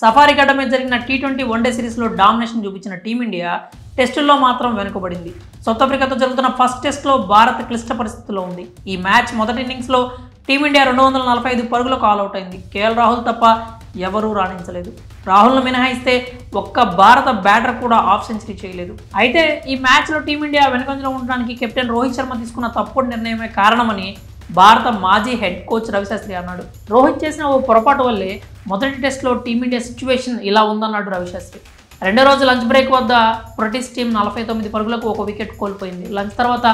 సఫారీగడ్డ మీద జరిగిన T20 one day సిరీస్లో డామినేషన్ చూపించిన టీమిండియా టెస్టుల్లో మాత్రం వెనుకబడింది. సౌత్ ఆఫ్రికాతో జరుగుతున్న ఫస్ట్ టెస్ట్లో భారత్ క్లిష్ట పరిస్థితిలో ఉంది. ఈ మ్యాచ్ మొదటి ఇన్నింగ్స్లో టీమిండియా 245 పరుగులకు ఆల్అవుట్ అయింది. కేఎల్ రాహుల్ తప్ప ఎవరూ రాణించలేదు. రాహుల్ను మినహాయిస్తే ఒక్క భారత బ్యాటర్ కూడా హాఫ్ సెంచరీ చేయలేదు. అయితే ఈ మ్యాచ్లో టీమిండియా వెనుకంజలో ఉండడానికి కెప్టెన్ రోహిత్ శర్మ తీసుకున్న తప్పుడు నిర్ణయమే కారణమని భారత మాజీ హెడ్ కోచ్ రవిశాస్త్రి అన్నాడు. రోహిత్ చేసిన ఓ పొరపాటు వల్లే మొదటి టెస్ట్లో టీమిండియా సిచ్యువేషన్ ఇలా ఉందన్నాడు రవిశాస్త్రి. రెండో రోజు లంచ్ బ్రేక్ వద్ద బ్రిటిష్ టీం 49 పరుగులకు ఒక వికెట్ కోల్పోయింది. లంచ్ తర్వాత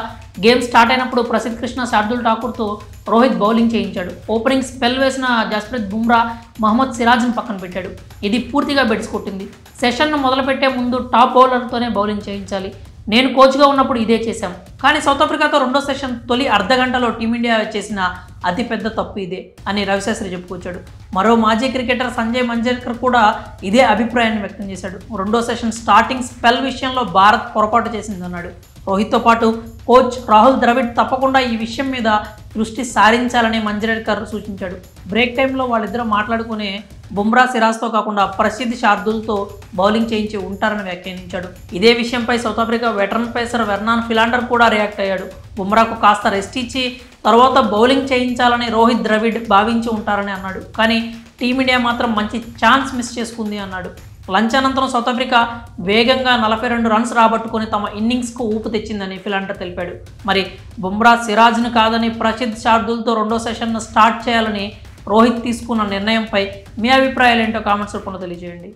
గేమ్ స్టార్ట్ అయినప్పుడు ప్రసిద్ధ్ కృష్ణ, శార్దుల్ ఠాకూర్తో రోహిత్ బౌలింగ్ చేయించాడు. ఓపెనింగ్ స్పెల్ వేసిన జస్ప్రీత్ బుమ్రా మహమ్మద్ సిరాజ్ను పక్కన పెట్టాడు. ఇది పూర్తిగా బెడిసి కొట్టింది. సెషన్ను మొదలుపెట్టే ముందు టాప్ బౌలర్తోనే బౌలింగ్ చేయించాలి. నేను కోచ్గా ఉన్నప్పుడు ఇదే చేశాం. కానీ సౌత్ ఆఫ్రికాతో రెండో సెషన్ తొలి అర్ధ గంటలో టీమిండియా చేసిన అతిపెద్ద తప్పు ఇదే అని రవిశాస్త్రి చెప్పుకొచ్చాడు. మరో మాజీ క్రికెటర్ సంజయ్ మంజరేకర్ కూడా ఇదే అభిప్రాయాన్ని వ్యక్తం చేశాడు. రెండో సెషన్ స్టార్టింగ్ స్పెల్ విషయంలో భారత్ పొరపాటు చేసిందన్నాడు. రోహిత్తో పాటు కోచ్ రాహుల్ ద్రవిడ్ తప్పకుండా ఈ విషయం మీద దృష్టి సారించాలని మంజరేకర్ సూచించాడు. బ్రేక్ టైంలో వాళ్ళిద్దరూ మాట్లాడుకునే బుమ్రా, సిరాజ్తో కాకుండా ప్రసిద్ధ్ శార్దుల్తో బౌలింగ్ చేయించి ఉంటారని వ్యాఖ్యానించాడు. ఇదే విషయంపై south Africa veteran pacer Vernon Philander కూడా రియాక్ట్ అయ్యాడు. బుమ్రాకు కాస్త రెస్ట్ ఇచ్చి తర్వాత బౌలింగ్ చేయించాలని రోహిత్, ద్రవిడ్ భావించి ఉంటారని అన్నాడు. కానీ టీమిండియా మాత్రం మంచి ఛాన్స్ మిస్ చేసుకుంది అన్నాడు. లంచ్ అనంతరం సౌత్ ఆఫ్రికా వేగంగా 42 రన్స్ రాబట్టుకొని తమ ఇన్నింగ్స్కు ఊపు తెచ్చిందని ఫిలాండర్ తెలిపాడు. మరి బుమ్రా, సిరాజ్ను కాదని ప్రసిద్ధ్ శార్దుల్తో రెండో సెషన్ను స్టార్ట్ చేయాలని రోహిత్ తీసుకున్న నిర్ణయంపై మీ అభిప్రాయాలు ఏంటో కామెంట్స్ రూపంలో తెలియజేయండి.